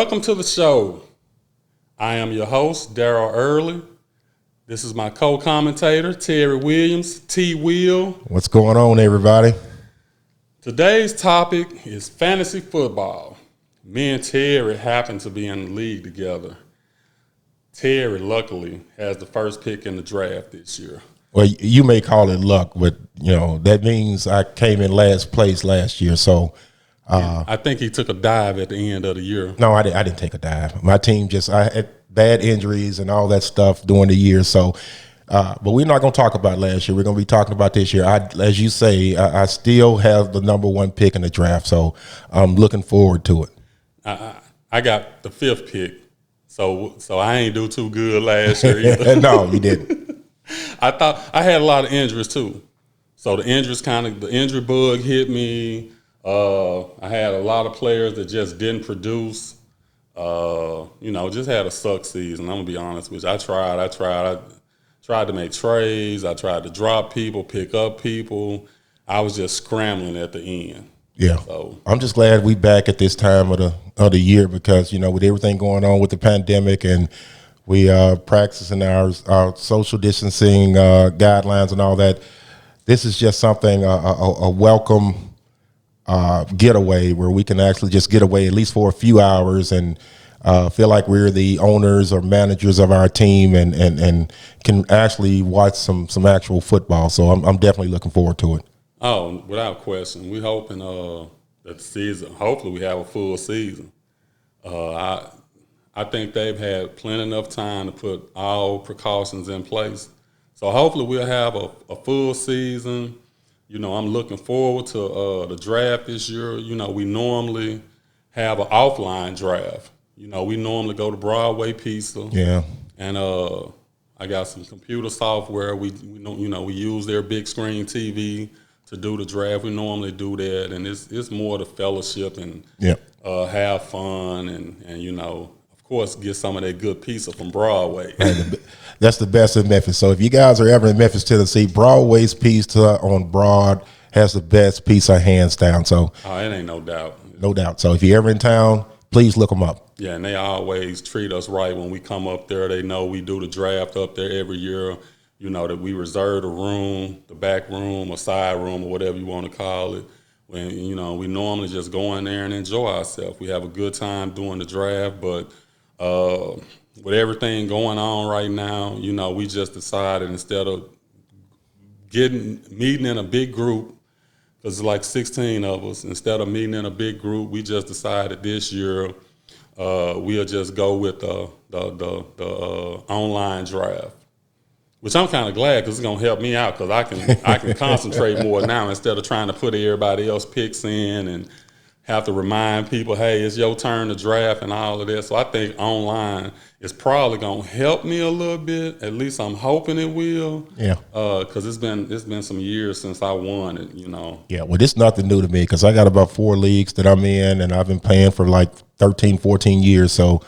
Welcome to the show. I am your host, Darryl Early. This is my co-commentator, Terry Williams, T-Will. What's going on, everybody? Today's topic is fantasy football. Me and Terry happen to be in the league together. Terry, luckily, has the first pick in the draft this year. Well, you may call it luck, but, that means I came in last place last year, so... I think he took a dive at the end of the year. No, I didn't take a dive. My team I had bad injuries and all that stuff during the year. So, but we're not going to talk about last year. We're going to be talking about this year. As you say, I still have the number one pick in the draft. So I'm looking forward to it. I got the fifth pick. So I ain't do too good last year either. No, you didn't. I thought I had a lot of injuries too. So the injury bug hit me. I had a lot of players that just didn't produce. Just had a suck season. I'm gonna be honest with you. I tried to make trades. I tried to drop people, pick up people. I was just scrambling at the end. Yeah. So I'm just glad we back at this time of the year because with everything going on with the pandemic and we practicing our social distancing guidelines and all that. This is just something a welcome. Getaway where we can actually just get away at least for a few hours and feel like we're the owners or managers of our team and can actually watch some actual football. So I'm definitely looking forward to it. Oh, without question. We're hoping that the season, hopefully we have a full season. I think they've had plenty enough time to put all precautions in place. So hopefully we'll have a full season. I'm looking forward to the draft this year. We normally have an offline draft. We normally go to Broadway Pizza. Yeah. And I got some computer software. We use their big screen TV to do the draft. We normally do that, and it's more the fellowship and have fun and of course get some of that good pizza from Broadway. That's the best in Memphis. So if you guys are ever in Memphis, Tennessee, Broadway's Pizza on Broad has the best pizza hands down. So it ain't no doubt. No doubt. So if you're ever in town, please look them up. Yeah, and they always treat us right when we come up there. They know we do the draft up there every year, that we reserve the room, the back room or side room or whatever you want to call it. When, we normally just go in there and enjoy ourselves. We have a good time doing the draft, but with everything going on right now, we just decided instead of meeting in a big group, because it's like 16 of us, instead of meeting in a big group, we just decided this year we'll just go with the online draft, which I'm kind of glad because it's gonna help me out because I can concentrate more now instead of trying to put everybody else picks in and have to remind people, hey, it's your turn to draft and all of that. So I think online is probably gonna help me a little bit. At least I'm hoping it will. Yeah. Because it's been some years since I won it. Yeah. Well, this is nothing new to me because I got about 4 leagues that I'm in, and I've been playing for like 13, 14 years. So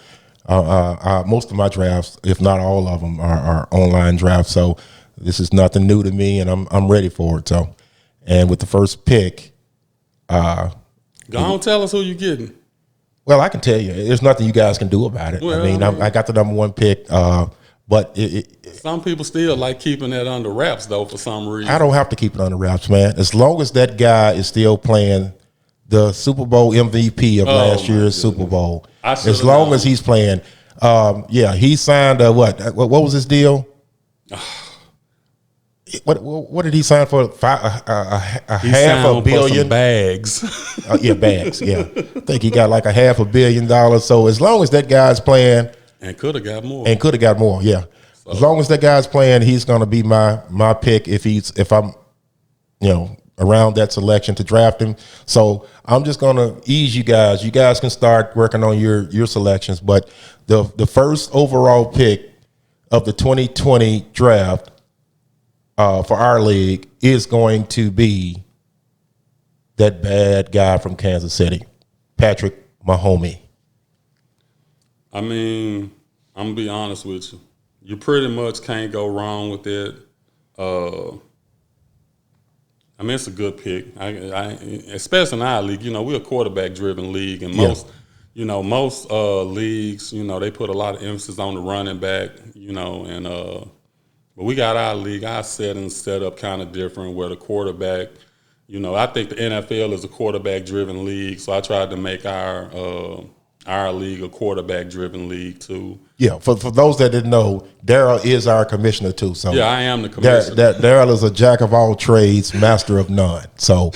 most of my drafts, if not all of them, are online drafts. So this is nothing new to me, and I'm ready for it. So, and with the first pick, go on, tell us who you're getting. Well, I can tell you, there's nothing you guys can do about it. Well, I got the number one pick, but some people still like keeping that under wraps, though, for some reason. I don't have to keep it under wraps, man. As long as that guy is still playing the Super Bowl MVP of last year's Super Bowl, as long as he's playing, he signed what was his deal? What did he sign for? Half a billion bags. Bags. Yeah, I think he got like $500 million. So as long as that guy's playing, and could have got more. Yeah. So, as long as that guy's playing, he's going to be my pick if I'm around that selection to draft him. So I'm just going to ease you guys. You guys can start working on your selections. But the first overall pick of the 2020 draft. For our league is going to be that bad guy from Kansas City, Patrick Mahomes. I mean, I'm going to be honest with you. You pretty much can't go wrong with it. I mean, it's a good pick. I especially in our league. We're a quarterback-driven league, and you know, most leagues, you know, they put a lot of emphasis on the running back, you know, and but we got our league, our setting set up kind of different where the quarterback, you know, I think the NFL is a quarterback-driven league, so I tried to make our league a quarterback-driven league too. Yeah, for those that didn't know, Daryl is our commissioner too. So yeah, I am the commissioner. Daryl is a jack of all trades, master of none. So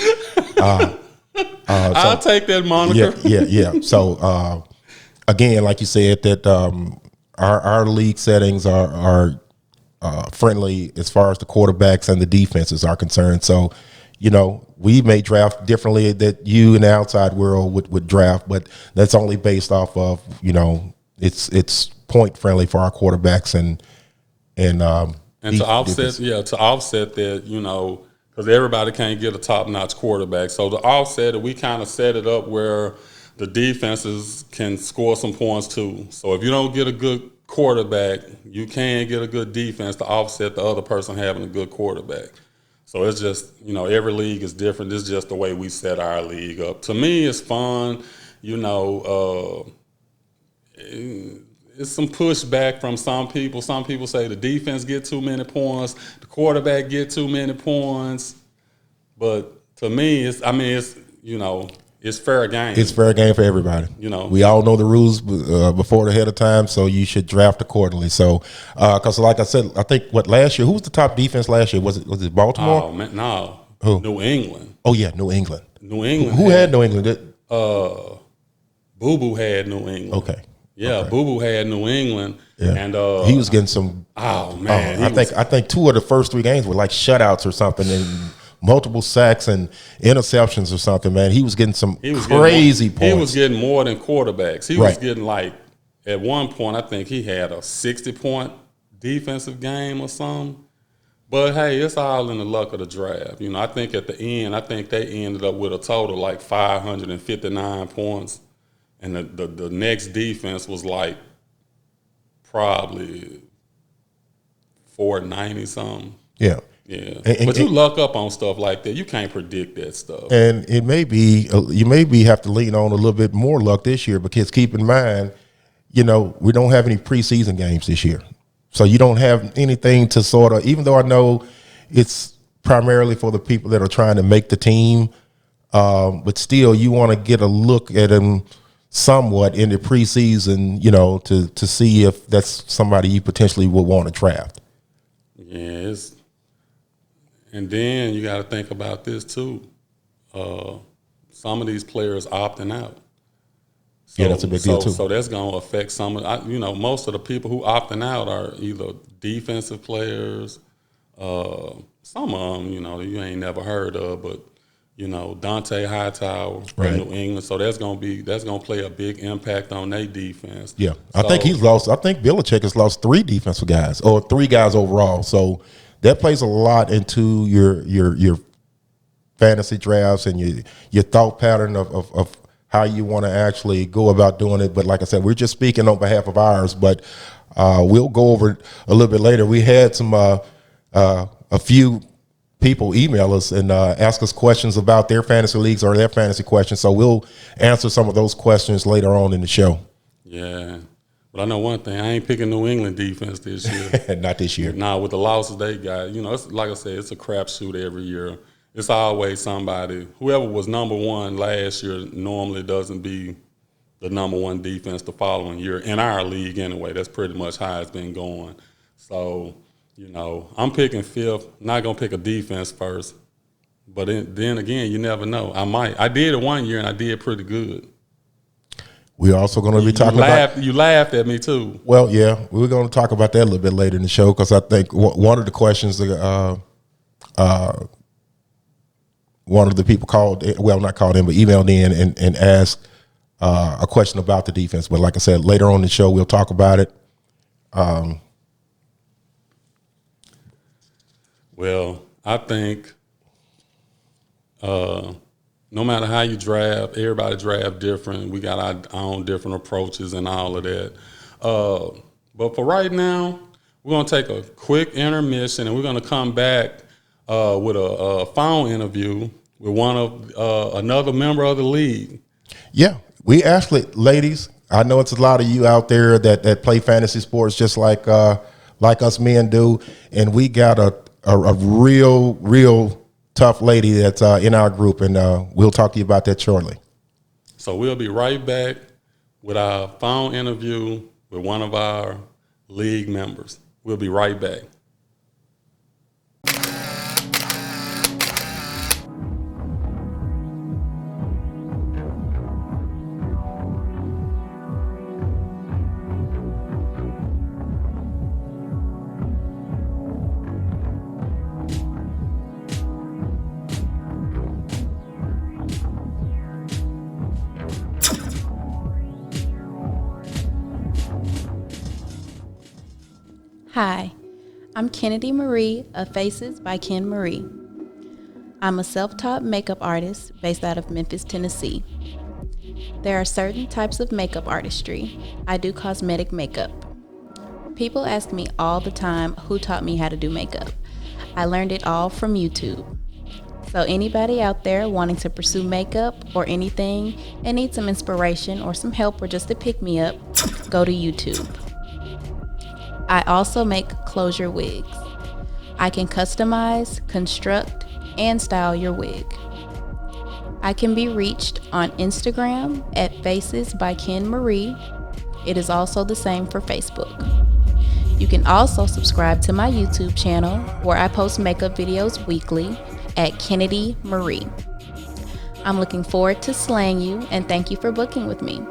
I'll take that moniker. Yeah. So again, like you said, that our league settings are friendly as far as the quarterbacks and the defenses are concerned. So, you know, we may draft differently that you in the outside world would draft, but that's only based off of, you know, it's point friendly for our quarterbacks and to offset that, you know, because everybody can't get a top-notch quarterback. So to offset it, we kind of set it up where the defenses can score some points too. So if you don't get a good quarterback, you can get a good defense to offset the other person having a good quarterback. So it's just, you know, every league is different. This is just the way we set our league up. To me, it's fun. You know, it's some pushback from some people. Some people say the defense get too many points, the quarterback get too many points. But to me, it's you know, it's fair game. It's fair game for everybody. You know, we all know the rules before the ahead of time, so you should draft accordingly. So, because like I said, I think last year, who was the top defense last year? Was it Baltimore? Oh man, no. Who? New England. Oh yeah, New England. New England. Who had New England? Boo Boo had New England. Okay. Yeah, okay. Boo Boo had New England, and he was getting some. Oh man, I think 2 of the first 3 games were like shutouts or something, and multiple sacks and interceptions or something. Man, he was getting some crazy points. He was getting more than quarterbacks. He was getting like at one point I think he had a 60-point defensive game or something. But hey, it's all in the luck of the draft. You know, I think at the end, I think they ended up with a total like 559 points. And the next defense was like probably 490 something. Yeah. Yeah. But you luck up on stuff like that. You can't predict that stuff. And it may be, you have to lean on a little bit more luck this year because keep in mind, you know, we don't have any preseason games this year. So you don't have anything to sort of, even though I know it's primarily for the people that are trying to make the team, but still you want to get a look at them somewhat in the preseason, you know, to see if that's somebody you potentially would want to draft. Yeah, and then you got to think about this too. Some of these players opting out. So, yeah, that's a big deal too. So that's going to affect some of, you know, most of the people who opting out are either defensive players, some of them, you know, you ain't never heard of, but you know, Dante Hightower from New England. So that's gonna play a big impact on their defense. Yeah. I think Belichick has lost 3 defensive guys or 3 guys overall. So that plays a lot into your fantasy drafts and your thought pattern of how you want to actually go about doing it. But like I said, we're just speaking on behalf of ours, but we'll go over it a little bit later. We had some a few people email us and ask us questions about their fantasy leagues or their fantasy questions. So we'll answer some of those questions later on in the show. Yeah. But I know one thing, I ain't picking New England defense this year. Not this year. Nah, with the losses they got, you know, it's like I said, it's a crapshoot every year. It's always somebody, whoever was number 1 last year normally doesn't be the number 1 defense the following year in our league anyway. That's pretty much how it's been going. So, you know, I'm picking 5th, not going to pick a defense first. But then again, you never know. I might. I did it one year, and I did pretty good. We're also going to be talking about... You laughed at me, too. Well, yeah, we're going to talk about that a little bit later in the show because I think one of the questions one of the people not called in, but emailed in and asked a question about the defense. But like I said, later on in the show, we'll talk about it. Well, I think no matter how you draft, everybody draft different. We got our own different approaches and all of that. But for right now, we're going to take a quick intermission, and we're going to come back with a phone interview with another member of the league. Yeah, We actually, ladies, I know it's a lot of you out there that play fantasy sports just like us men do, and we got a real tough lady that's in our group, and we'll talk to you about that shortly. So we'll be right back with our phone interview with one of our league members. We'll be right back. Hi, I'm Kennedy Marie of Faces by Ken Marie. I'm a self-taught makeup artist based out of Memphis, Tennessee. There are certain types of makeup artistry. I do cosmetic makeup. People ask me all the time who taught me how to do makeup. I learned it all from YouTube. So anybody out there wanting to pursue makeup or anything and need some inspiration or some help or just to pick me up, go to YouTube. I also make closure wigs. I can customize, construct, and style your wig. I can be reached on Instagram at Faces by Ken Marie. It is also the same for Facebook. You can also subscribe to my YouTube channel where I post makeup videos weekly at Kennedy Marie. I'm looking forward to slaying you and thank you for booking with me.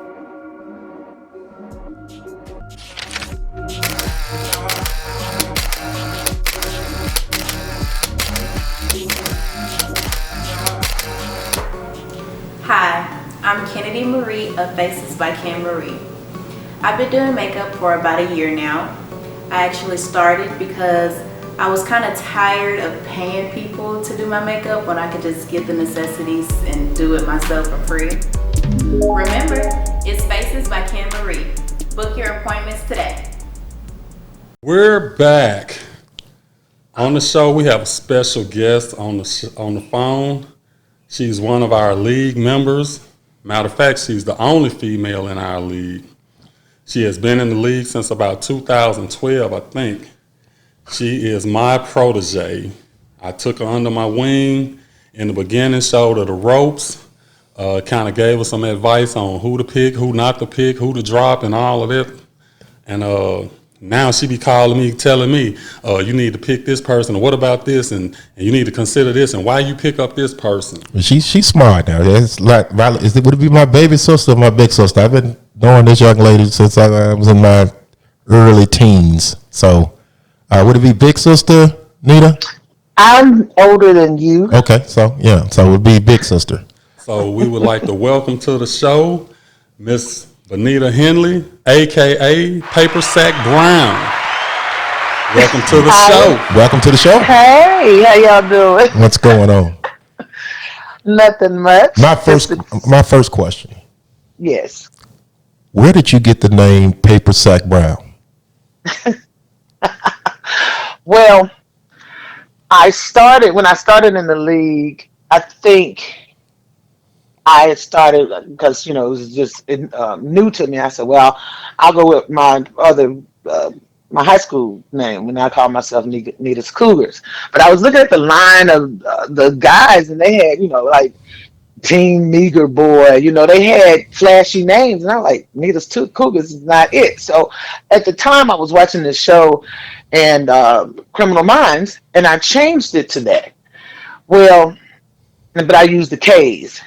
Hi, I'm Kennedy Marie of Faces by Ken Marie. I've been doing makeup for about a year now. I actually started because I was kind of tired of paying people to do my makeup when I could just get the necessities and do it myself for free. Remember, it's Faces by Ken Marie. Book your appointments today. We're back. On the show, we have a special guest on the phone. She's one of our league members. Matter of fact, she's the only female in our league. She has been in the league since about 2012, I think. She is my protege. I took her under my wing in the beginning, showed her the ropes, kind of gave her some advice on who to pick, who not to pick, who to drop, and all of it. And now she be calling me, telling me, you need to pick this person, or what about this, and you need to consider this, and why you pick up this person. She's smart now. It's like, would it be my baby sister or my big sister? I've been knowing this young lady since I was in my early teens. So would it be big sister, Nita? I'm older than you. Okay, so it would be big sister. So we would like to welcome to the show Miss Bonita Henley, a.k.a. PaperSackBrownz. Welcome to the show. Welcome to the show. Hey, how y'all doing? What's going on? Nothing much. My first question. Yes. Where did you get the name PaperSackBrownz? Well, when I started in the league, I think I had started because, it was just new to me. I said, well, I'll go with my high school name when I called myself Nita's Cougars. But I was looking at the line of the guys, and they had, like Team Meager Boy, they had flashy names. And I'm like, Nita's Cougars is not it. So at the time I was watching this show and Criminal Minds, and I changed it to that. Well, but I used the K's.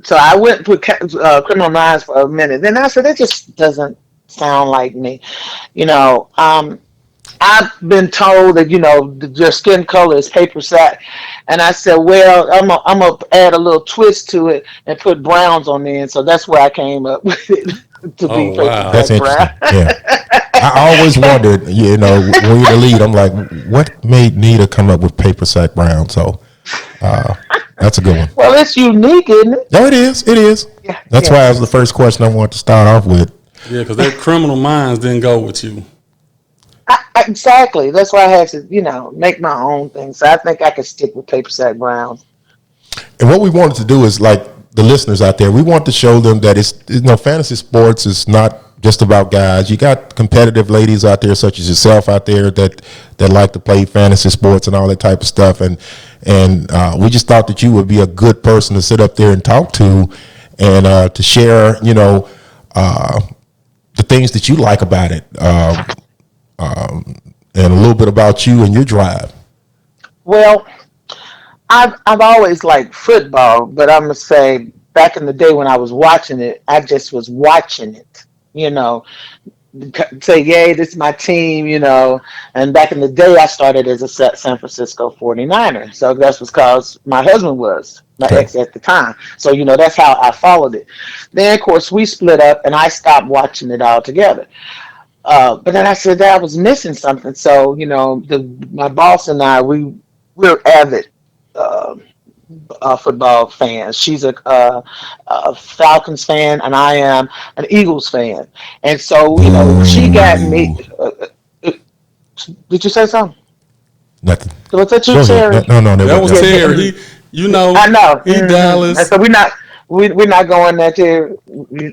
So I went and put Criminal Minds for a minute. Then I said, that just doesn't sound like me. I've been told that, your skin color is paper sack. And I said, well, I'm going to add a little twist to it and put browns on there. And so that's where I came up with it to be paper sack. That's interesting. Yeah. I always wondered, when you're the lead, I'm like, what made Nita come up with PaperSackBrownz? So that's a good one. Well, it's unique, isn't it? No, it is. It is. Yeah. That's why it was the first question I wanted to start off with. Yeah, because that Criminal Minds didn't go with you. Exactly. That's why I had to, make my own thing. So I think I could stick with PaperSackBrownz. And what we wanted to do is, like, the listeners out there, we want to show them that fantasy sports is not just about guys. You got competitive ladies out there, such as yourself out there, that like to play fantasy sports and all that type of stuff. And we just thought that you would be a good person to sit up there and talk to, and to share, the things that you like about it, and a little bit about you and your drive. Well, I've always liked football, but I'm gonna say back in the day when I was watching it, I just was watching it, you know, say, yay, this is my team, And back in the day, I started as a San Francisco 49er. So that's because my husband was my ex at the time. So, that's how I followed it. Then, of course, we split up and I stopped watching it altogether. But then I said that I was missing something. So, my boss and I, we're avid football fans. She's a Falcons fan, and I am an Eagles fan. And so, she got me. Did you say something? Nothing. Was that you, Terry? No, that was Terry. I know. He Dallas. And so we're not going there, Terry.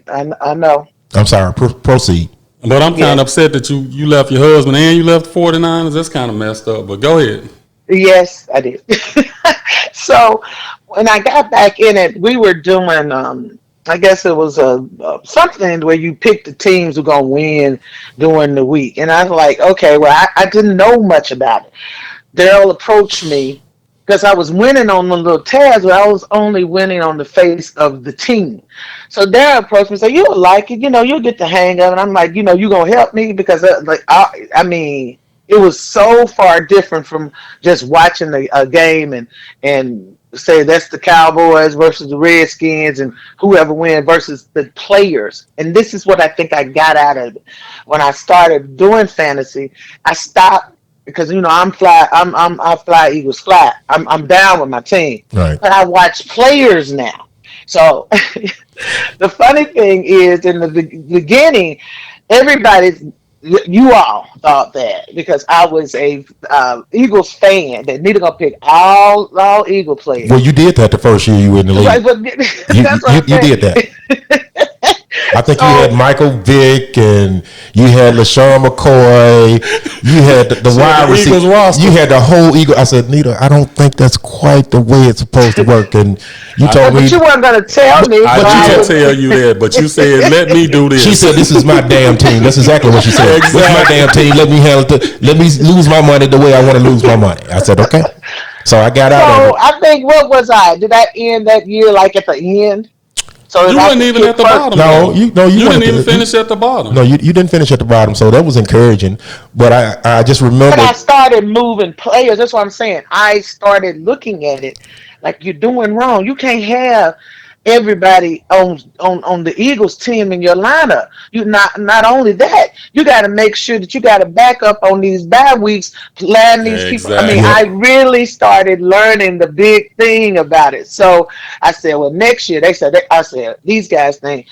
I know. I'm sorry. Proceed. But I'm kind of upset that you left your husband and you left the 49ers. That's kind of messed up. But go ahead. Yes, I did. So when I got back in it, we were doing, I guess it was something where you pick the teams who are going to win during the week. And I was like, okay, well, I didn't know much about it. Daryl approached me because I was winning on the little tabs, but I was only winning on the face of the team. So Daryl approached me and said, you'll like it, you'll get the hang of it. I'm like, you going to help me? Because, it was so far different from just watching a game and say that's the Cowboys versus the Redskins and whoever wins versus the players. And this is what I think I got out of it. When I started doing fantasy, I stopped because I fly Eagles fly. I'm down with my team. Right. But I watch players now. So the funny thing is in the beginning, you all thought that because I was a Eagles fan that needed to pick all Eagle players. Well, you did that the first year you were in the league. Right, but you did that. I think you had Michael Vick and you had LaShawn McCoy. You had the wide receiver. You had the whole Eagle. I said, Nita, I don't think that's quite the way it's supposed to work. And you told me. But you weren't going to tell me. I did tell you that, but you said, let me do this. She said, this is my damn team. That's exactly what she said. Exactly. This is my damn team. Let me handle it. Let me lose my money the way I want to lose my money. I said, okay. So I got out of it. So I think, what was I? Did I end that year like at the end? So you weren't even at the bottom. No, you didn't even finish at the bottom. No, you didn't finish at the bottom. So that was encouraging. But I just remember. But I started moving players. That's what I'm saying. I started looking at it like you're doing wrong. You can't have everybody on the Eagles team in your lineup. You not only that, you got to make sure that you got a backup on these bye weeks, plan these people. I mean, I really started learning the big thing about it. So I said, well, next year I said these guys think,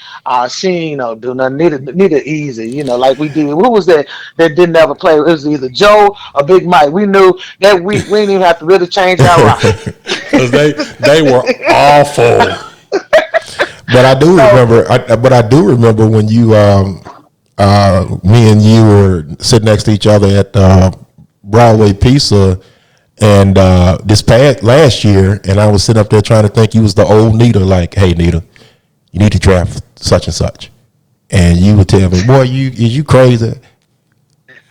she ain't do nothing. Need it easy, like we do. Who was that didn't ever play? It was either Joe or Big Mike. We knew that we didn't even have to really change our roster because they were awful. But I do remember. I do remember when you, me and you were sitting next to each other at Broadway Pizza, and this past last year, and I was sitting up there trying to think you was the old Nita. Like, hey, Nita, you need to draft such and such, and you would tell me, boy, is you crazy?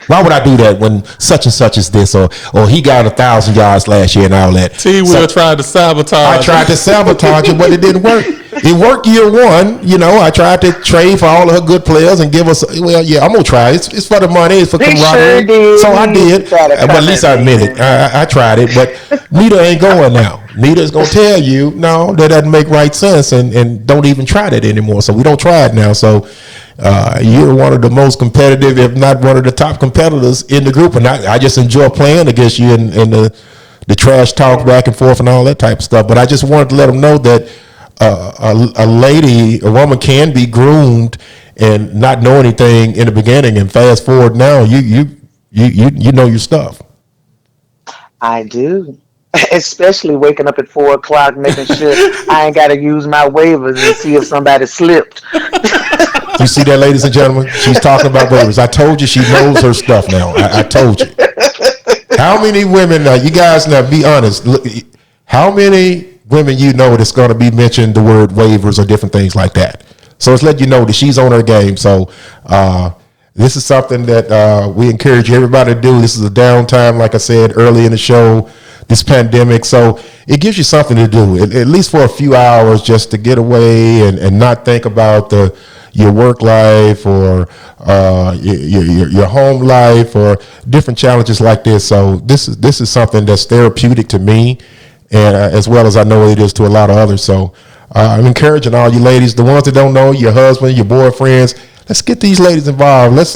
Why would I do that when such and such is this, or he got 1,000 yards last year and all that? T-Will tried to sabotage. I tried to sabotage it, but it didn't work. It worked year one. I tried to trade for all of her good players and give us. Well, yeah, I'm gonna try. It's for the money. It's for camaraderie. Sure so I did. But at least I admit it. I tried it. But Nita ain't going now. Nita's gonna tell you, no, that doesn't make right sense, and don't even try that anymore. So we don't try it now. So you're one of the most competitive, if not one of the top competitors in the group, and I just enjoy playing against you and the trash talk back and forth and all that type of stuff. But I just wanted to let them know that a woman can be groomed and not know anything in the beginning, and fast forward now, you know your stuff. I do. Especially waking up at 4 o'clock, making sure I ain't got to use my waivers and see if somebody slipped. You see that, ladies and gentlemen? She's talking about waivers. I told you she knows her stuff now. I told you. How many women, you guys, now be honest, look, how many women you know that's going to be mentioned the word waivers or different things like that? So it's letting you know that she's on her game. So this is something that we encourage everybody to do. This is a downtime, like I said early in the show, this pandemic. So it gives you something to do, at least for a few hours, just to get away and not think about your work life or your home life or different challenges like this. So this is something that's therapeutic to me, and as well as I know it is to a lot of others. So I'm encouraging all you ladies, the ones that don't know, your husband, your boyfriends, let's get these ladies involved. Let's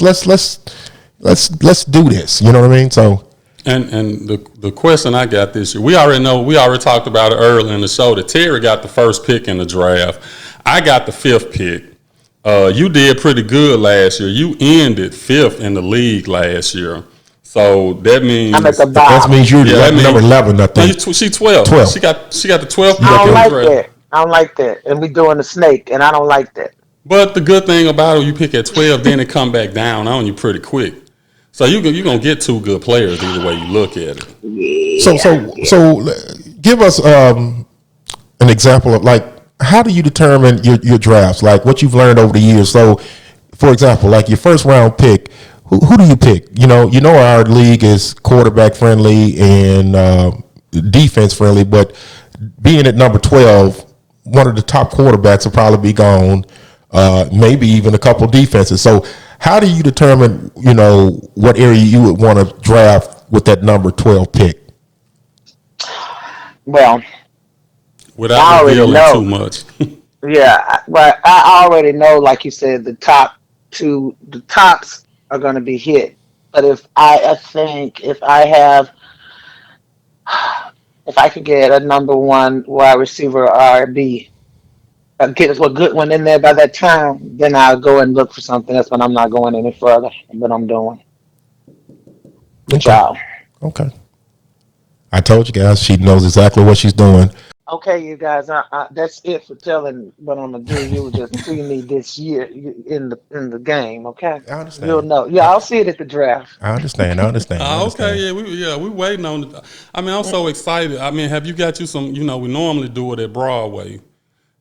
do this. You know what I mean? So. And the question I got this year, we already talked about it earlier in the show that Terry got the first pick in the draft. I got the 5th pick. You did pretty good last year. You ended 5th in the league last year. So that means I'm at the That bottom. means you're number 11, I think. She's 12. 12. She got the 12th pick I in don't the like draft. that. I don't like that. And we doing the snake, and I don't like that. But the good thing about it, you pick at 12, then it come back down on you pretty quick. So you're going to get 2 good players either way you look at it. So give us an example of, like, how do you determine your drafts? Like what you've learned over the years. So, for example, like your first round pick, who do you pick? You know our league is quarterback friendly and defense friendly, but being at number 12, one of the top quarterbacks will probably be gone. Maybe even a couple defenses. So how do you determine, what area you would want to draft with that number 12 pick? Well, I Without already revealing know. too much. Yeah, but I already know, like you said, the tops are going to be hit. But if I think if I could get a number 1 wide receiver or B, get a good one in there by that time, then I'll go and look for something else. But I'm not going any further than I'm doing with Okay. y'all. Okay. I told you guys, she knows exactly what she's doing. Okay, you guys, that's it for telling what I'm gonna do. You will just see me this year in the game. Okay, I you'll understand. know. Yeah, I'll see it at the draft. I understand. I understand. I understand. Okay, we waiting on it. I mean, I'm so excited. I mean, have you got you some? We normally do it at Broadway,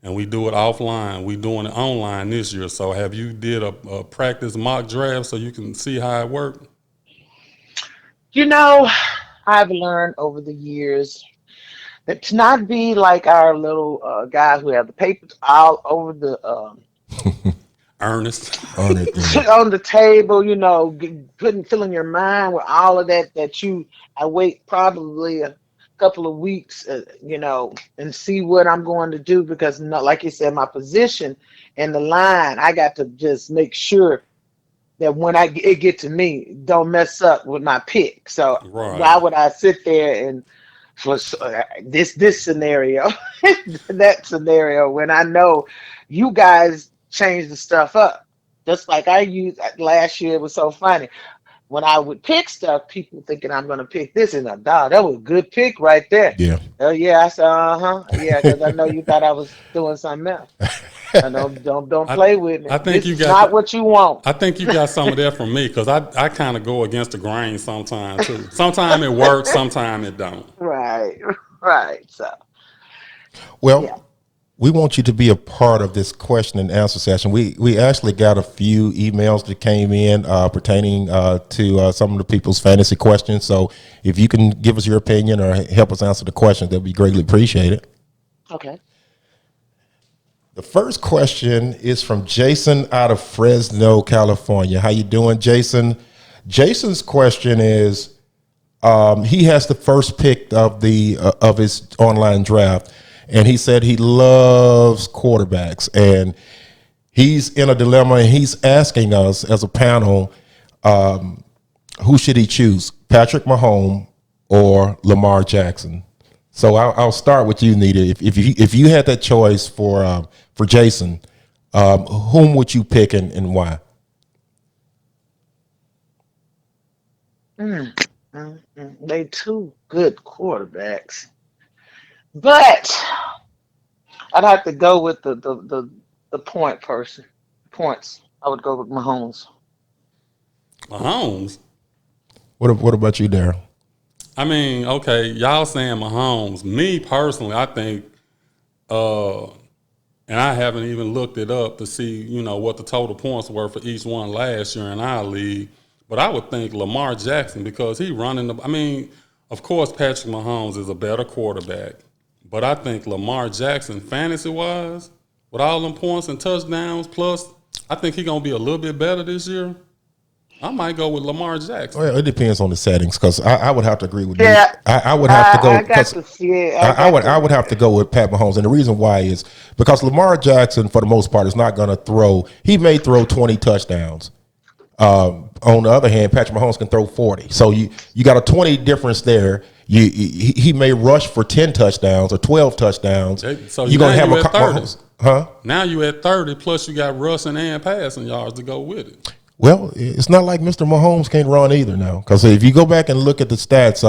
and we do it offline. We doing it online this year. So have you did a practice mock draft so you can see how it worked? You know, I've learned over the years that to not be like our little guy who have the papers all over the Ernest. On it. Yeah. on the table. Filling your mind with all of that. I wait probably a couple of weeks, and see what I'm going to do because, like you said, my position and the line, I got to just make sure that when it get to me, don't mess up with my pick. So why Right. would I sit there and for this scenario, that scenario when I know you guys change the stuff up? Just like I used last year, it was so funny when I would pick stuff, people thinking I'm going to pick this, and dog, that was a good pick right there. Yeah. Oh yeah, I said, yeah, because I know you thought I was doing something else. I don't I play with me. I think This you is got. not what you want. I think you got some of that from me because I kind of go against the grain sometimes too. Sometimes it works, sometimes it don't. Right, right. So yeah. Well, we want you to be a part of this question and answer session. We actually got a few emails that came in pertaining to some of the people's fantasy questions. So if you can give us your opinion or help us answer the questions, that'd be greatly appreciated. Okay. The first question is from Jason out of Fresno, California. How you doing, Jason? Jason's question is, he has the first pick of his online draft, and he said he loves quarterbacks, and he's in a dilemma, and he's asking us as a panel, who should he choose, Patrick Mahomes or Lamar Jackson? So I'll start with you, Nita. If you had that choice for Jason, whom would you pick and why? They two good quarterbacks, but I'd have to go with the point person. Points. I would go with Mahomes. Mahomes. What about you, Daryl? I mean, okay, y'all saying Mahomes. Me personally, I think, and I haven't even looked it up to see, what the total points were for each one last year in our league. But I would think Lamar Jackson because he running the. I mean, of course, Patrick Mahomes is a better quarterback, but I think Lamar Jackson, fantasy wise, with all them points and touchdowns, plus I think he's gonna be a little bit better this year. I might go with Lamar Jackson. Well, it depends on the settings because I would have to agree with you. Yeah, I would have to go. I got to see it. I would have to go with Pat Mahomes, and the reason why is because Lamar Jackson, for the most part, is not going to throw. He may throw 20 touchdowns. On the other hand, Patrick Mahomes can throw 40. So you got a 20 difference there. He may rush for 10 touchdowns or 12 touchdowns. So you're going to have you at 30. Mahomes, huh? Now you at 30, plus you got rushing and passing yards to go with it. Well, it's not like Mr. Mahomes can't run either now. Because if you go back and look at the stats,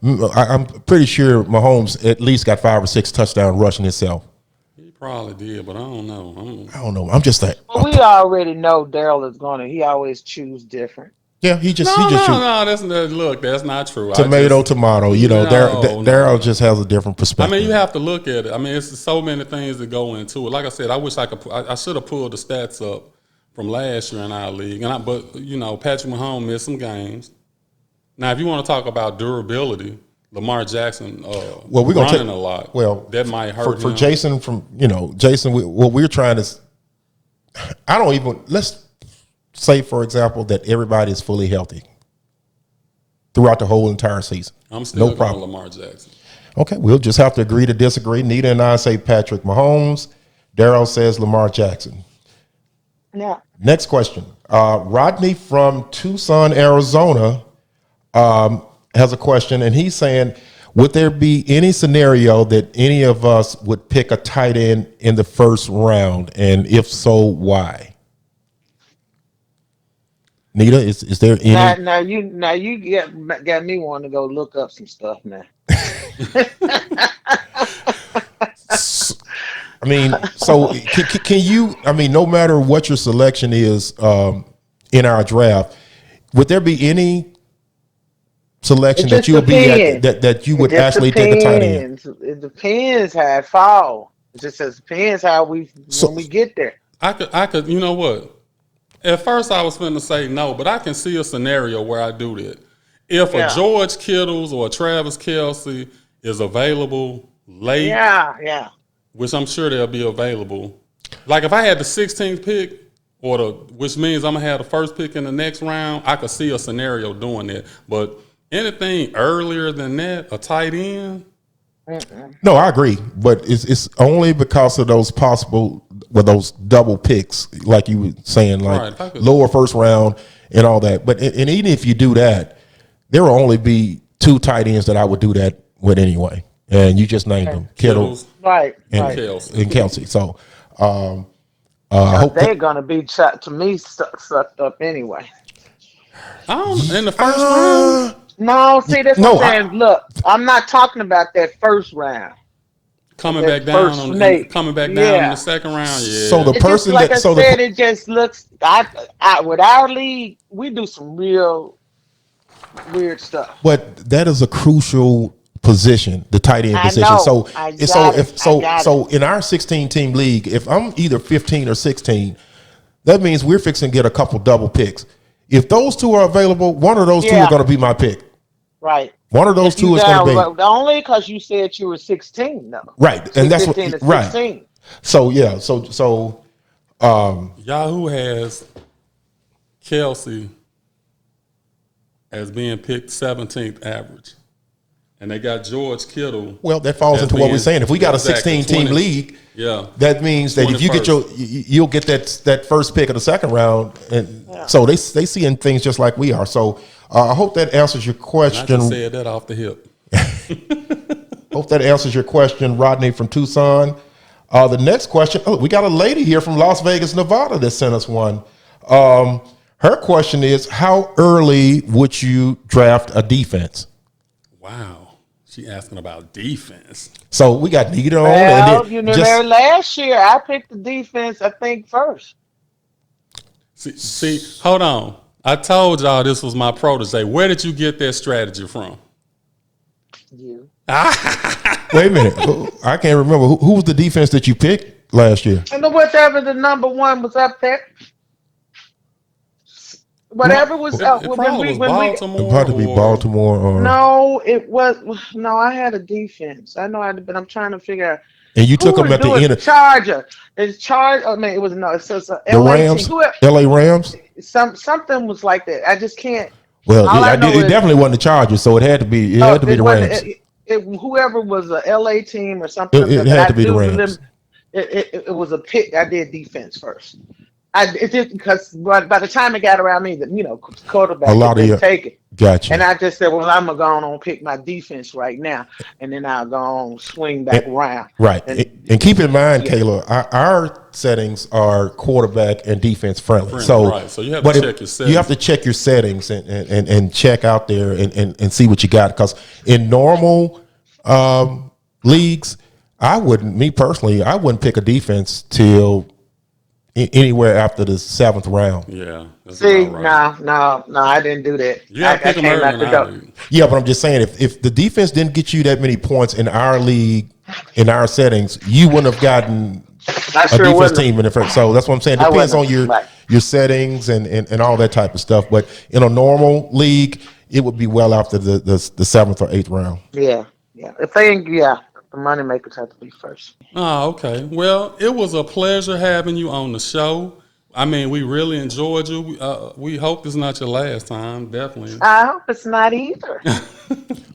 I'm pretty sure Mahomes at least got 5 or 6 touchdowns rushing himself. He probably did, but I don't know. I don't know. I'm just that. Well, we already know Daryl is going to. He always choose different. Yeah, he just That's not true. Tomato. Daryl just has a different I perspective. mean, you have to look at it. I mean, it's so many things that go into it. Like I said, I wish I should have pulled the stats up from last year in our league. But Patrick Mahomes missed some games. Now, if you want to talk about durability, Lamar Jackson we're gonna running a lot. Well, that might hurt for him. Jason. Jason, what we're trying to. Let's say, for example, that everybody is fully healthy throughout the whole entire season. I'm still no problem. Lamar Jackson. Okay, we'll just have to agree to disagree. Nita and I say Patrick Mahomes. Daryl says Lamar Jackson. Yeah. Next question. Rodney from Tucson, Arizona, has a question, and he's saying, would there be any scenario that any of us would pick a tight end in the first round, and if so, why? Nita, is there any? Now you got me wanting to go look up some stuff now. I mean, so can you? I mean, no matter what your selection is in our draft, would there be any selection that you would be at that you would actually take a tight end? It depends how it fall. It just depends how when we get there. I could. You know what? At first, I was finna say no, but I can see a scenario where I do that. If a George Kittles or a Travis Kelce is available late, which I'm sure they'll be available. Like if I had the 16th pick, which means I'm gonna have the first pick in the next round, I could see a scenario doing that. But anything earlier than that, a tight end. No, I agree, but it's only because of those those double picks, like you were saying, like lower first round and all that. But and even if you do that, there will only be 2 tight ends that I would do that with anyway, and you just named them, Kittles, and Kelce. So I hope they're gonna be to me sucked up anyway. In the first round. No, see, that's what I'm saying. Look, I'm not talking about that first round. Coming back down in the second round. Yeah. So the person it just looks. With our league, we do some real weird stuff. But that is a crucial position, the tight end position. So in our 16-team league, if I'm either 15 or 16, that means we're fixing to get a couple double picks. If those 2 are available, one of those 2 are going to be my pick. Right. One of those 2 is going to be. Only because you said you were 16, though. Right, and that's what. Right. So yeah, so. Yahoo has Kelce as being picked 17th average, and they got George Kittle. Well, that falls into what we're saying. If we got a 16-team league, that means that if you get you'll get that first pick of the second round, and so they seeing things just like we are. So I hope that answers your question. I just said that off the hip. Hope that answers your question, Rodney from Tucson. The next question, we got a lady here from Las Vegas, Nevada that sent us one. Her Her question is, how early would you draft a defense? Wow. She asking about defense. So we got Nita on. Well, And you then know, just, there last year I picked the defense, I think, first. See, hold on. I told y'all this was my protege. Where did you get that strategy from? You. wait a minute. I can't remember. Who was the defense that you picked last year? And whatever the number one was up there. Whatever was It, up it when probably we was when we Baltimore. About to be or- Baltimore or no, it was no, I had a defense. I know but I'm trying to figure out and you who took them was at the doing end of Charger. It's Charger. I mean, it was no. It's a the LA Rams, team. LA Rams. Something was like that. I just can't. Well, All I it know is definitely wasn't the Chargers, so it had to be the wasn't- Rams. whoever was a LA team or something. It had to be the Rams. It was a pick. I did defense first. It did because by the time it got around me, quarterback A lot had of been taken. Gotcha. And I just said, well, I'm going to go on and pick my defense right now. And then I'll go on swing back around. Right. And keep in mind, Yeah. Kayla, our settings are quarterback and defense friendly. So, right. So you have to check your settings. You have to check your settings and check out there and see what you got. Because in normal leagues, I wouldn't pick a defense till anywhere after the 7th round. Yeah. That's See, about right. no, I didn't do that. You have to pick them came early out in the our door. league. Yeah, but I'm just saying, if the defense didn't get you that many points in our league, in our settings, you wouldn't have gotten I a sure defense wouldn't. team in the first. So that's what I'm saying. I Depends on wouldn't. Right. your settings and all that type of stuff. But in a normal league, it would be well after the 7th or 8th round. Yeah. The money makers have to be first. Oh, okay. Well, it was a pleasure having you on the show. I mean, we really enjoyed you. We hope it's not your last time. Definitely. I hope it's not either.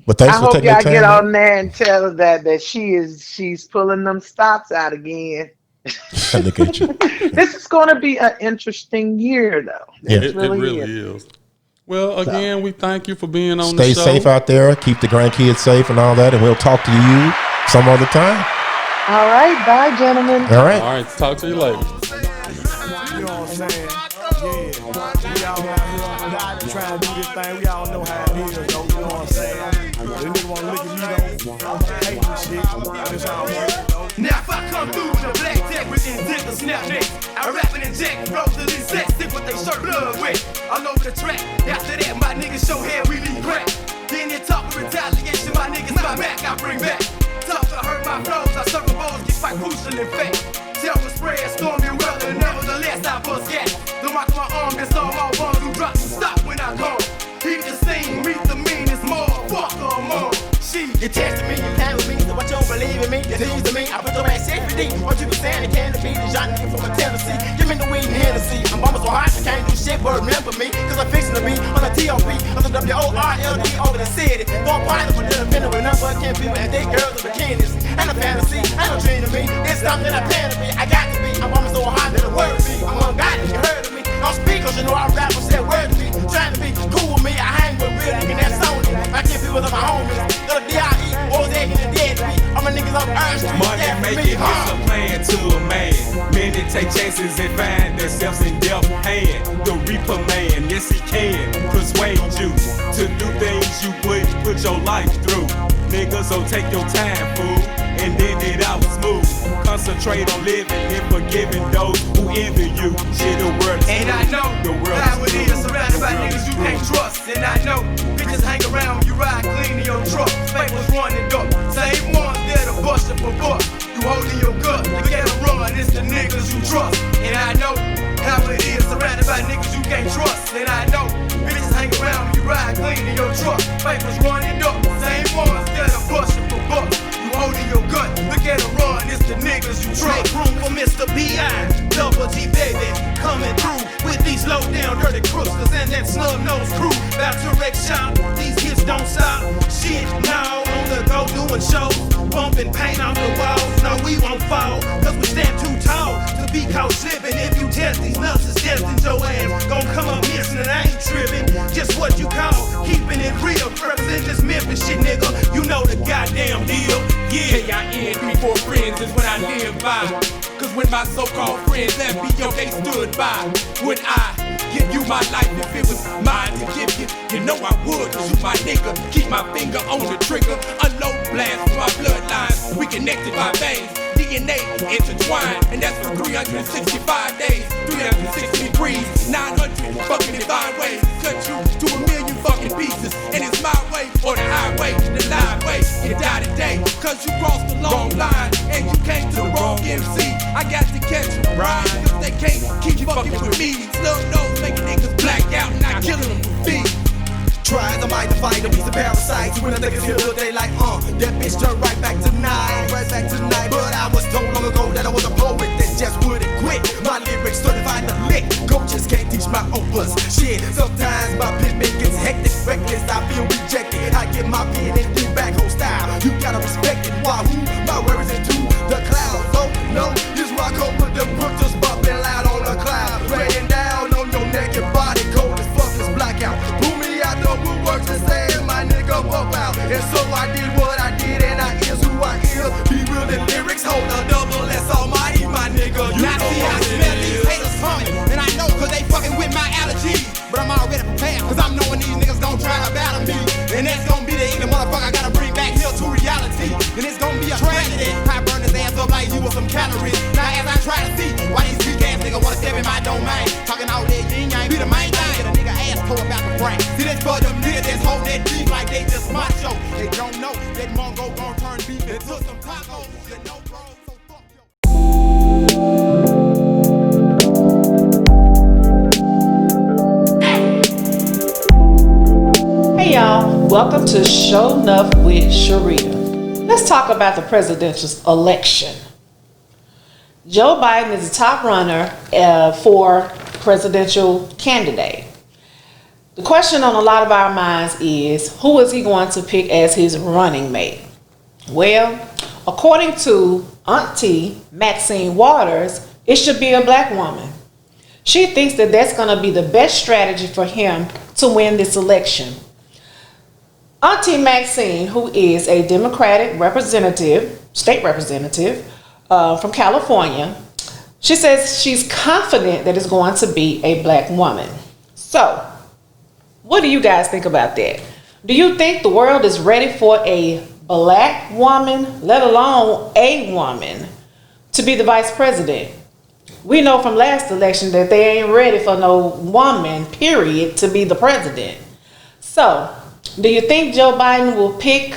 But thanks I for hope taking y'all the time. get on there and tell her that she's pulling them stops out again. Look at you. This is going to be an interesting year, though. Yeah. It really is. Well, again, we thank you for being on Stay the show. safe out there. Keep the grandkids safe and all that. And we'll talk to you some other time. All right, bye, gentlemen. All right. All right. Talk to you later. You know what I'm saying? Yeah. We all out here trying to do this thing. We all know how it is, though. You know what I'm saying? This nigga wanna look at me, though. Hate this shit. That's all I'm saying. Now if I come through with a black deck with inject or snap neck, I rap and inject, roll to these sets, stick with they shirt blood wet. All over the track. After that, my niggas show head, we leave crack. Then they talk of retaliation, my niggas my back, I bring back. Talk to hurt my flows, I circle balls, get quite crucial in fact. Terror spread, stormy weather, nevertheless I bust gas. Don't rock my arm, that's all my ones who drop and stop when I call. Keep the scene, meet the meanest more, fuck or more. You tested me, you came with me, so what you don't believe in me, you teased me, I put your ass safety. What you was saying, it can't be the Johnny nigga from a Tennessee. Give me the weed and Hennessy. I'm bumming so hard, you can't do shit, but remember me, cause I'm fixing to be on the TOP, on the WORLD over the city. Don't pilot for the minute with number 10 people and they girls in bikinis. Ain't a fantasy, ain't no dream to me, it's something I plan to be, I got to be. I'm bumming so hard that the word be, I'm unguided, you heard of me. I'm speakers, you know I rap, I said word to me. Trying to be cool with me, I hang with real niggas that's on it. I keep people to my homies, the D.I.E. Or they get the dead beat. All my niggas on Earth Street. Money making is a plan to a man. Many take chances and find themselves in death hand. The Reaper man, yes he can persuade you to do things you wouldn't put your life through. Niggas, so take your time, fool, and then it out smooth. Concentrate on living and forgiving those who envy you. Shit, the world is And I know the world how it is surrounded by niggas you can't trust. And I know bitches hang around when you ride clean in your truck. Papers running up. Same ones that'll bust you for buck. You holding your gut. You gotta run. It's the niggas you trust. And I know how it is surrounded by niggas you can't trust. And I know bitches hang around when you ride clean in your truck. Papers running up. Same ones that'll bust you for buck. You holding your gut. Look at her run. It's the niggas you trust. Make room for Mr. B.I. Double G baby coming through with these low down dirty crookers and that snub nose crew. About to wreck shop, these hits don't stop. Shit, now on the go doing shows, bumping paint off the walls. No, we won't fall, cause we stand too tall to be caught slipping. If you test these nuts, it's destined your ass gon' come up missing and I ain't tripping. Just what you call keeping it real. Represent this Memphis shit, nigga. You know the goddamn deal. Yeah, K-I-N, 3, 4 friends is what I live by. Cause when my so-called friends left me, yo, they stood by. When I give you my life if it was mine to give you. You know I would, cause you my nigga. Keep my finger on the trigger. Unload blast from my bloodlines. We connected by veins. DNA intertwined, and that's for 365 days, 360 degrees, 900 fucking divine ways. Cut you to a million fucking pieces, and it's my way or the highway, the live way. You die today, cause you crossed the long line, and you came to the wrong MC. I got to catch you, right? Cause they can't keep fucking with me. Snub nose making niggas black out, and I killing them with feet. Trying to might fight a piece of parasites. When the niggas hear the day like, that bitch turned right back to nine. Right back to nine. But I was told long ago that I was a poet that just wouldn't quit. My lyrics certified to lick. Coaches can't teach my opus. Shit, sometimes my penman gets hectic, reckless. I feel rejected. I get my pen and get back home style. You gotta respect it. Wahoo, my words into the clouds. Oh no, this rock home with the brook just bumping loud on the cloud. Raining down on your naked body, cold as fuck is blackout. Pull me out the woodworks and say my nigga pop out. And so I did what I did and I is who I is. Be real in lyrics, hold a double S almighty, my nigga. You Now know see, I what it smell these is. haters coming, and I know cause they fucking with my allergies. But I'm already prepared, cause I'm knowing these niggas gon' try to battle me. And that's gon' be the ignorant motherfucker I gotta bring back here to reality. And it's gon' be a tragedy. I burn his ass up like you with some calories. Now as I try to see why these weak ass niggas wanna step in my domain, talking all that yin yang, be the main thing. Get a nigga ass tore about the brain. See that's for them niggas that's hold that beef like they just macho. They don't know that Mongo gon' turn beef into some tacos. You know, bro, so fuck yo. Hey y'all, welcome to Show Enough with Sharita. Let's talk about the presidential election. Joe Biden is the top runner for presidential candidate. The question on a lot of our minds is, who is he going to pick as his running mate? Well, according to Auntie Maxine Waters, it should be a black woman. She thinks that that's going to be the best strategy for him to win this election. Auntie Maxine, who is a Democratic representative, state representative from California, she says she's confident that it's going to be a black woman. So, what do you guys think about that? Do you think the world is ready for a black woman, let alone a woman, to be the vice president? We know from last election that they ain't ready for no woman, period, to be the president. So, do you think Joe Biden will pick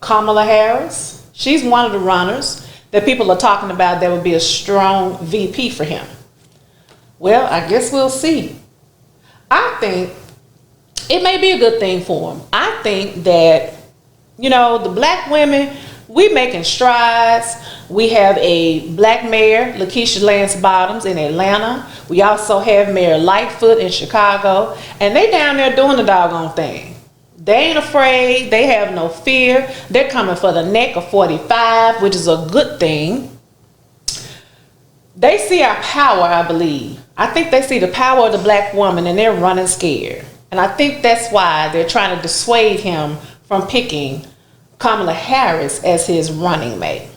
Kamala Harris? She's one of the runners that people are talking about that would be a strong VP for him. Well, I guess we'll see. I think it may be a good thing for him. I think that, the black women, we making strides. We have a black mayor, Lakeisha Lance Bottoms in Atlanta. We also have Mayor Lightfoot in Chicago. And they down there doing the doggone thing. They ain't afraid. They have no fear. They're coming for the neck of 45, which is a good thing. They see our power, I believe. I think they see the power of the black woman and they're running scared. And I think that's why they're trying to dissuade him from picking Kamala Harris as his running mate.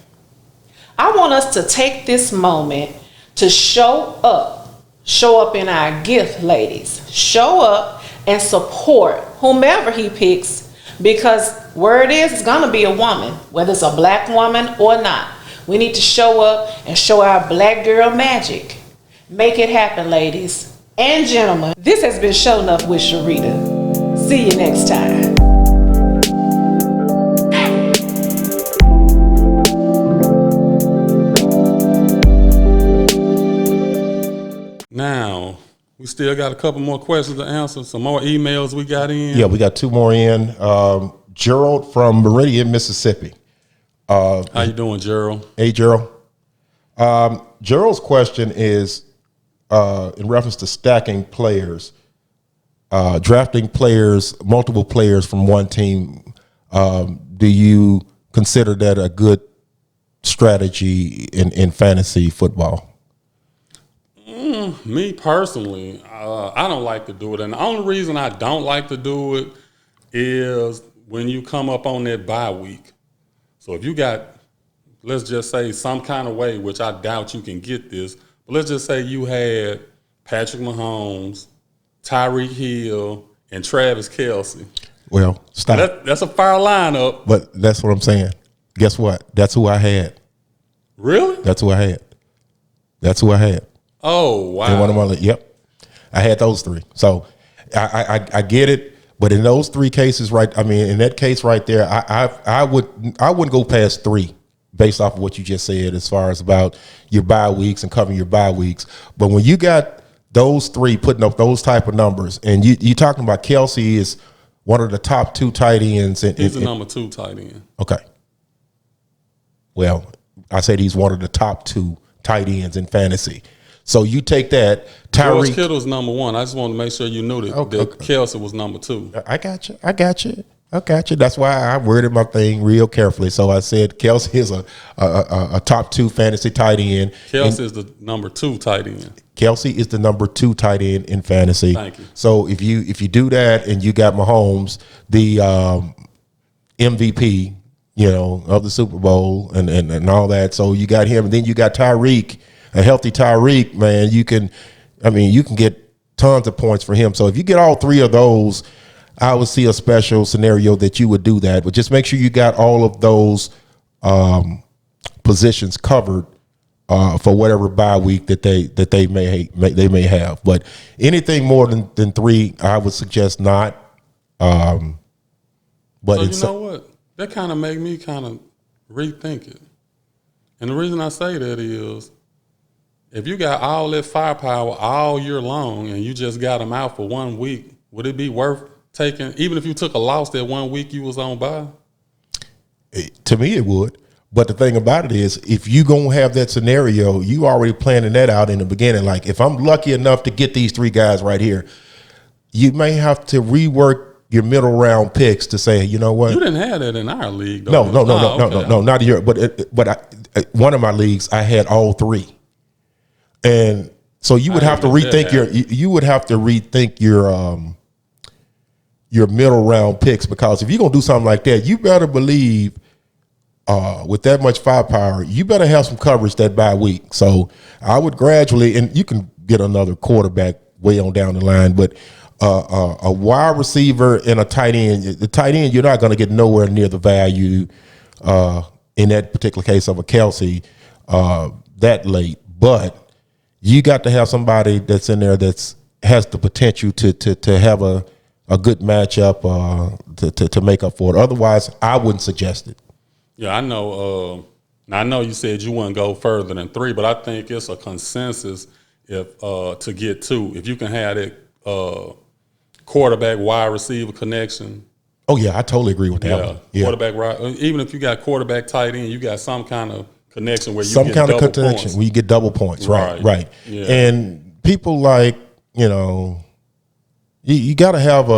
I want us to take this moment to show up in our gift, ladies. Show up and support whomever he picks, because word is it's gonna be a woman, whether it's a black woman or not. We need to show up and show our black girl magic. Make it happen, ladies and gentlemen. This has been Show Enough with Sharita. See you next time. Now, we still got a couple more questions to answer. Some more emails we got in. Yeah, we got two more in. Gerald from Meridian, Mississippi. How you doing, Gerald? Hey, Gerald. Gerald's question is in reference to stacking players, drafting players, multiple players from one team. Do you consider that a good strategy in fantasy football? Me personally, I don't like to do it. And the only reason I don't like to do it is when you come up on that bye week. So if you got, let's just say some kind of way, which I doubt you can get this, but let's just say you had Patrick Mahomes, Tyreek Hill, and Travis Kelce. Well, stop. That's a fire lineup. But that's what I'm saying. Guess what? That's who I had. Really? That's who I had. Oh, wow. In one of my yep. I had those three. So I get it. But in those three cases, right? I mean, in that case right there, I wouldn't go past 3 based off of what you just said as far as about your bye weeks and covering your bye weeks. But when you got those 3 putting up those type of numbers, and you talking about Kelce is one of the top 2 tight ends. He's the number 2 tight end. Okay. Well, I said he's one of the top 2 tight ends in fantasy. So you take that. George Tyreek Kittle's number 1. I just wanted to make sure you knew that Kelce was number 2. I got you. That's why I worded my thing real carefully. So I said Kelce is a top 2 fantasy tight end. Kelce is the number 2 tight end. Kelce is the number 2 tight end in fantasy. Thank you. So if you do that and you got Mahomes, the MVP, of the Super Bowl and all that. So you got him, and then you got Tyreek, a healthy Tyreek, man. You can get tons of points for him. So if you get all 3 of those, I would see a special scenario that you would do that. But just make sure you got all of those positions covered for whatever bye week that they may have. But anything more than 3, I would suggest not. But so you know what? That kind of made me kind of rethink it. And the reason I say that is, if you got all that firepower all year long and you just got them out for 1 week, would it be worth taking, even if you took a loss that 1 week you was on bye? To me, it would. But the thing about it is, if you going to have that scenario, you already planning that out in the beginning. Like, if I'm lucky enough to get these 3 guys right here, you may have to rework your middle round picks to say, you know what? You didn't have that in our league, though. No, not in your. But one of my leagues, I had all 3, and so you would have to rethink your middle round picks, because if you're gonna do something like that, you better believe with that much firepower, you better have some coverage that bye week. So I would gradually, and you can get another quarterback way on down the line, but a wide receiver and a tight end. The tight end, you're not going to get nowhere near the value in that particular case of a Kelce that late. But you got to have somebody that's in there that's has the potential to have a good matchup to make up for it. Otherwise, I wouldn't suggest it. Yeah, I know. I know you said you wouldn't go further than 3, but I think it's a consensus if to get 2. If you can have that quarterback wide receiver connection. Oh yeah, I totally agree with that one. Yeah. Quarterback right. Even if you got quarterback tight end, you got some kind of connection where you some get kind of double connection points. where you get double points. Right. Yeah. And people like, you got to have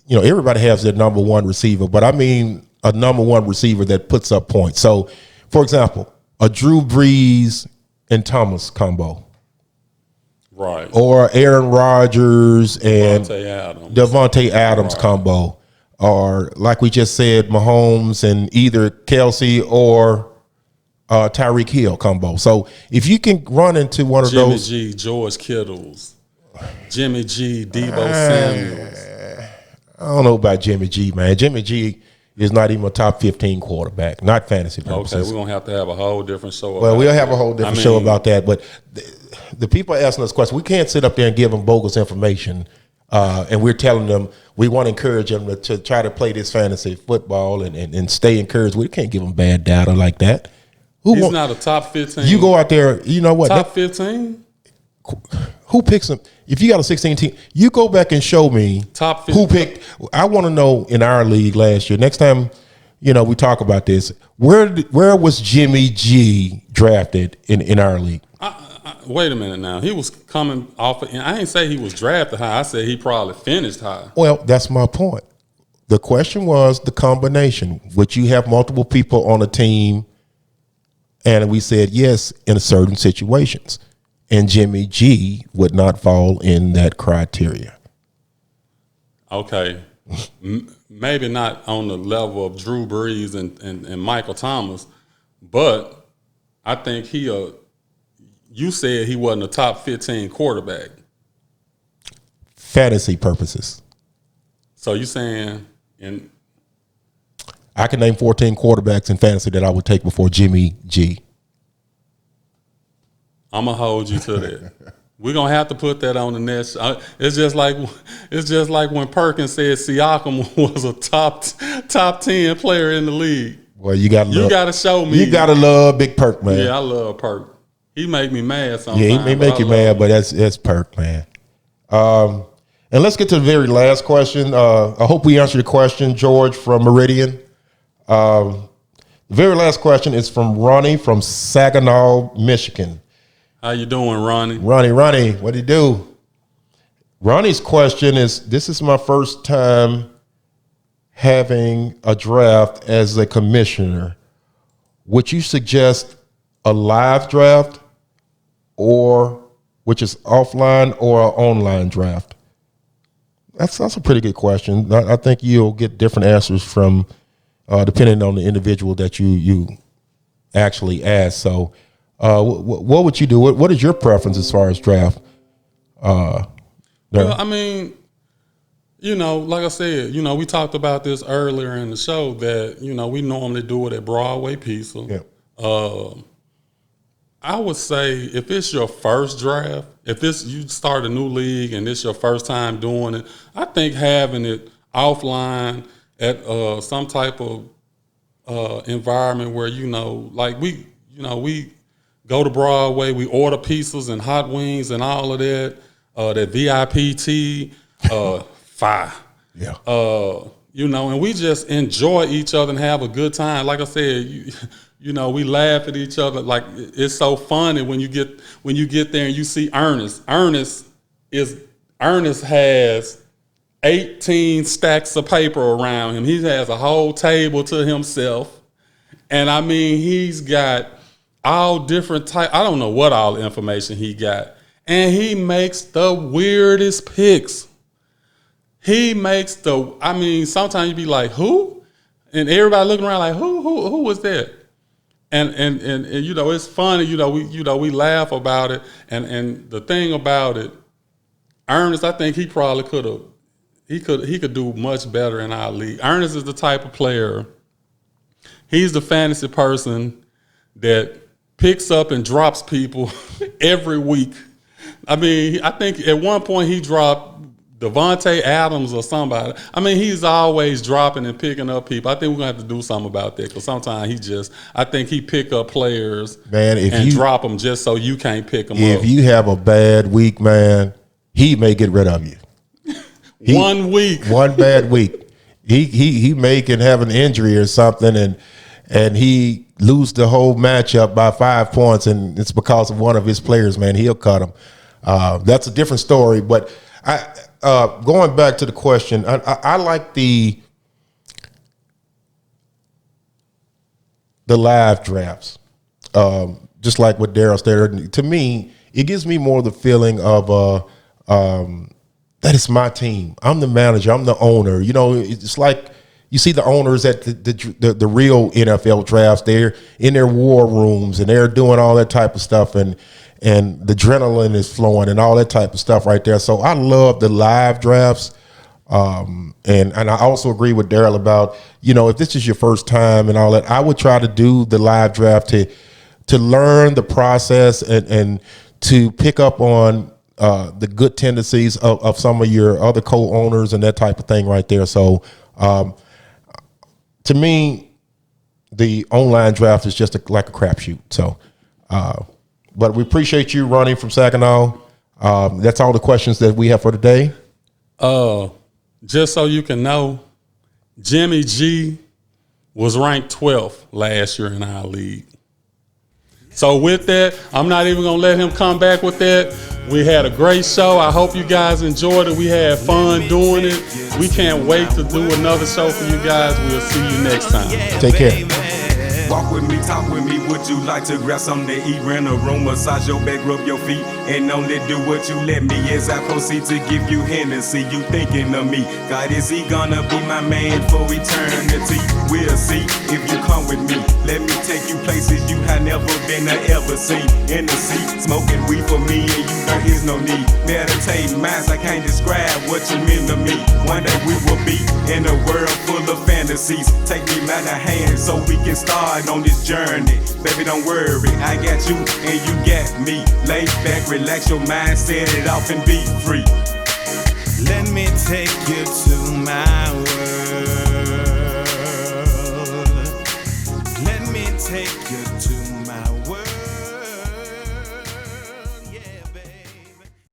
everybody has their number 1 receiver, but I mean a number 1 receiver that puts up points. So, for example, a Drew Brees and Thomas combo. Right. Or Aaron Rodgers and Devontae Adams right. combo. Or like we just said, Mahomes and either Kelce or Tyreek Hill combo. So if you can run into one of those. Jimmy G, George Kittles, Jimmy G, Debo Samuels. I don't know about Jimmy G, man. Jimmy G is not even a top 15 quarterback, not fantasy purposes. Okay, we're going to have a whole different show about we'll have a whole different show about that. But the people are asking us questions. We can't sit up there and give them bogus information. And we're telling them we want to encourage them to try to play this fantasy football and stay encouraged. We can't give them bad data like that. He's not a top 15. You go out there, you know what? Top 15? Who picks them? If you got a 16 team, you go back and show me top 15. Who picked. I want to know in our league last year. Next time, we talk about this. Where was Jimmy G drafted in our league? Wait a minute now. He was coming off. I ain't say he was drafted high. I said he probably finished high. Well, that's my point. The question was the combination. Would you have multiple people on a team? And we said yes in certain situations. And Jimmy G would not fall in that criteria. Okay. Maybe not on the level of Drew Brees and Michael Thomas, but I think you you said he wasn't a top 15 quarterback. Fantasy purposes. So you saying I can name 14 quarterbacks in fantasy that I would take before Jimmy G. I'm gonna hold you to that. We're gonna have to put that on the next. It's just like when Perkins said Siakam was a top 10 player in the league. Well, you gotta show me. You gotta love Big Perk, man. Yeah, I love Perk. He make me mad sometimes. Yeah, he may make you mad, but that's Perk, man. And let's get to the very last question. I hope we answered your question, George from Meridian. The very last question is from Ronnie from Saginaw, Michigan. How you doing, Ronnie? Ronnie, what do you do? Ronnie's question is, this is my first time having a draft as a commissioner. Would you suggest a live draft or which is offline or an online draft? That's a pretty good question. I think you'll get different answers from depending on the individual that you actually ask. So what would you do? What is your preference as far as draft? Well, I mean, like I said, we talked about this earlier in the show that, we normally do it at Broadway Pizza. Yeah. I would say if it's your first draft, you start a new league and it's your first time doing it, I think having it offline at some type of environment where we go to Broadway, we order pizzas and hot wings and all of that, that VIP tea, fire. Yeah. And we just enjoy each other and have a good time. Like I said, we laugh at each other. Like, it's so funny when you get there and you see Ernest. Ernest has 18 stacks of paper around him. He has a whole table to himself. And I mean, he's got all different type. I don't know what all the information he got. And he makes the weirdest picks. Sometimes you be like, who? And everybody looking around like, who was that? And it's funny, we laugh about it. And the thing about it, Ernest, I think he probably could do much better in our league. Ernest is the type of player, he's the fantasy person that picks up and drops people every week. I mean, I think at one point he dropped Devontae Adams or somebody. I mean, he's always dropping and picking up people. I think we're going to have to do something about that because sometimes I think he pick up players and drop them just so you can't pick them up. If you have a bad week, man, he may get rid of you. 1 week. One bad week. He may can have an injury or something and he lose the whole matchup by 5 points and it's because of one of his players, man. He'll cut him. That's a different story, but going back to the question, I like the live drafts, just like what Daryl said. To me, it gives me more the feeling of that it's my team. I'm the manager. I'm the owner. It's like you see the owners at the real NFL drafts. They're in their war rooms and they're doing all that type of stuff and the adrenaline is flowing and all that type of stuff right there. So I love the live drafts. And I also agree with Daryl about, if this is your first time and all that, I would try to do the live draft to learn the process and to pick up on the good tendencies of some of your other co-owners and that type of thing right there. So to me, the online draft is just like a crapshoot. So, but we appreciate you, Ronnie from Saginaw. That's all the questions that we have for today. Just so you can know, Jimmy G was ranked 12th last year in our league. So with that, I'm not even going to let him come back with that. We had a great show. I hope you guys enjoyed it. We had fun doing it. We can't wait to do another show for you guys. We'll see you next time. Take care. Walk with me, talk with me, would you like to grab something to eat? Rent a room, massage your back, rub your feet, and only do what you let me. As I proceed to give you Hennessy, you thinking of me. God, is he gonna be my man for eternity? We'll see if you come with me. Let me take you places you have never been ever seen. In the seat, smoking weed for me, and you there is no need. Meditating minds, I can't describe what you mean to me. One day we will be in a world full of fantasies. Take me by the hand so we can start on this journey. Baby, don't worry, I got you and you got me. Lay back, relax your mind, set it off and be free. Let me take you to my world.